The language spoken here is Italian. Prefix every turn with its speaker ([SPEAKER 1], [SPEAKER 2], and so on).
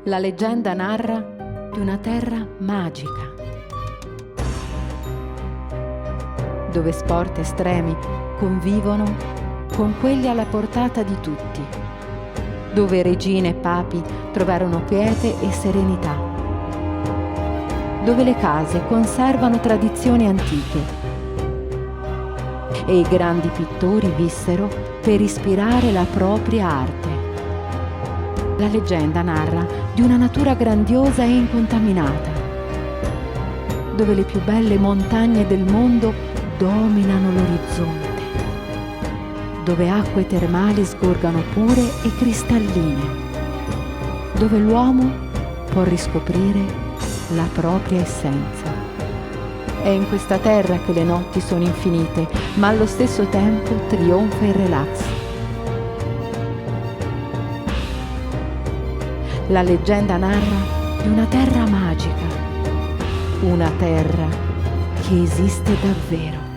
[SPEAKER 1] La leggenda narra di una terra magica, dove sport estremi convivono con quelli alla portata di tutti, dove regine e papi trovarono quiete e serenità, dove le case conservano tradizioni antiche e i grandi pittori vissero per ispirare la propria arte. La leggenda narra di una natura grandiosa e incontaminata, dove le più belle montagne del mondo dominano l'orizzonte, dove acque termali sgorgano pure e cristalline, dove l'uomo può riscoprire la propria essenza. È in questa terra che le notti sono infinite, ma allo stesso tempo trionfa il relax. La leggenda narra di una terra magica, una terra che esiste davvero.